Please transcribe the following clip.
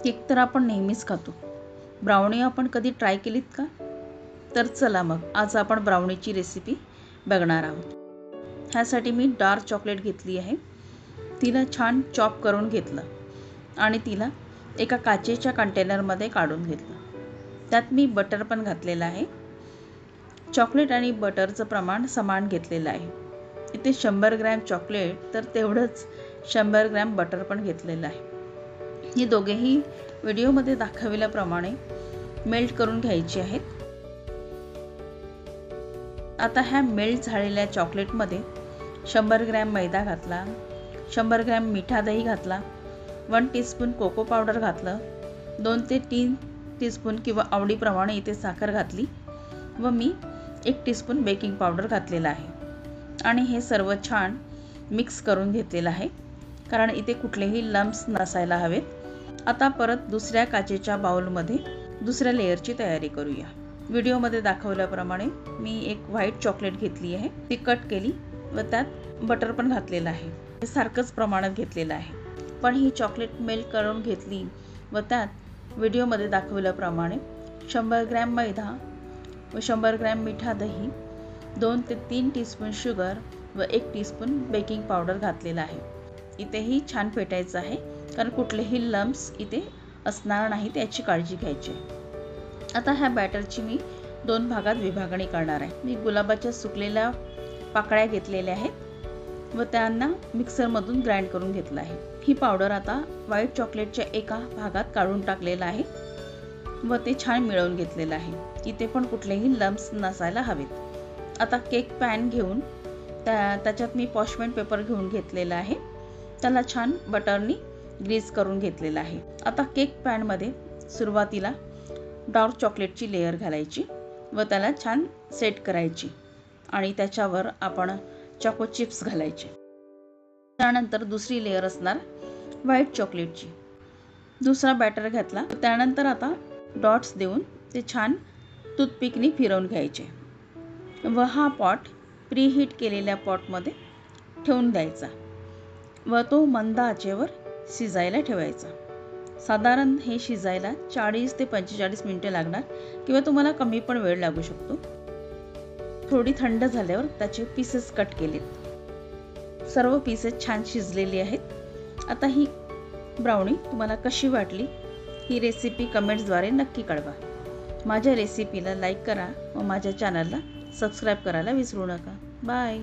Cake तर आपण नेहमीच खातो, ब्राउनी आपण कधी ट्राय केलीत का? तर चला मग आज आपण ब्राउनीची रेसिपी बघणार आहोत। ह्यासाठी मी डार्क चॉकलेट घेतली आहे, तिला छान चॉप करून घेतलं आणि तिला एका काचेच्या कंटेनरमध्ये काढून घेतलं। त्यात मी बटर पण घातलेलं आहे। चॉकलेट आणि बटरचं प्रमाण समान घेतलेलं आहे। इथे 100 ग्रॅम चॉकलेट तर तेवढंच 100 ग्रॅम बटर पण घेतलेलं आहे। हे दोघेही व्हिडिओमध्ये दाखवल्याप्रमाणे मेल्ट करून घ्यायचे आहेत। आता ह्या मेल्ट झालेल्या चॉकलेटमध्ये 100 ग्रॅम मैदा घातला, 100 ग्रॅम मिठा दही घातला, 1 टीस्पून कोको पावडर घातलं, 2 ते 3 टीस्पून किंवा आवडीप्रमाणे इथे साखर घातली व मी 1 टीस्पून बेकिंग पावडर घातलेला आहे आणि हे सर्व छान मिक्स करून घेतलेलं आहे, कारण इथे कुठलेही लम्प्स नसायला हवेत। आता परत दुसऱ्या काचेच्या बाउलमध्ये दुसऱ्या लेयरची तयारी करूया। व्हिडिओमध्ये दाखवल्याप्रमाणे मी एक व्हाईट चॉकलेट घेतली आहे, ती कट केली व त्यात बटर पण घातलेलं आहे। हे सारखंच प्रमाणात घेतलेलं आहे, पण ही चॉकलेट मेल्ट करून घेतली व त्यात व्हिडिओमध्ये दाखवल्याप्रमाणे 100 ग्रॅम मैदा व 100 ग्रॅम मिठा दही, 2 ते 3 टीस्पून शुगर व 1 टीस्पून बेकिंग पावडर घातलेला आहे। इथेही छान फेटायचं आहे, कारण कुठलेही लम्प्स इथे असणार नाहीत याची काळजी घ्यायची। आता ह्या बॅटरची मी 2 भागात विभागणी करणार आहे। मी गुलाबाच्या सुकलेल्या पाकळ्या घेतलेल्या आहेत व त्यांना मिक्सरमधून ग्राइंड करून घेतलं आहे। ही पावडर आता व्हाईट चॉकलेटच्या एका भागात काढून टाकलेलं आहे व ते छान मिळवून घेतलेलं आहे। इथे पण कुठलेही लम्प्स नसायला हवेत। आता केक पॅन घेऊन त्याच्यात मी पॉर्चमेंट पेपर घेऊन घेतलेला आहे, त्याला छान बटरनी ग्रीस करून घेतलेला आहे। आता केक पॅन मध्ये सुरुवातीला डार्क चॉकलेटची लेयर घालायची व त्याला छान सेट करायची आणि त्याच्यावर आपण चॉको चिप्स घालायचे। त्यानंतर दुसरी लेयर असणार व्हाईट चॉकलेटची। दुसरा बॅटर घातला, त्यानंतर आता डॉट्स देऊन ते छान टूथपिकनी फिरवून घ्यायचे व हा पॉट प्रीहीट केलेल्या पॉटमध्ये ठेवून द्यायचा व तो मंद आचेवर शिजायला ठेवायचा। साधारण हे शिजायला 40 ते 45 मिनिटे लागणार किंवा तुम्हाला कमी पण वेळ लागू शकतो। थोडी थंड झाल्यावर त्याचे पीसेस कट केलेत। सर्व पीसेस छान शिजलेली आहेत। आता ही ब्राउनी तुम्हाला कशी वाटली ही रेसिपी कमेंट्सद्वारे नक्की कळवा। माझ्या रेसिपीला लाईक करा व माझ्या चॅनलला सबस्क्राईब करायला विसरू नका। बाय।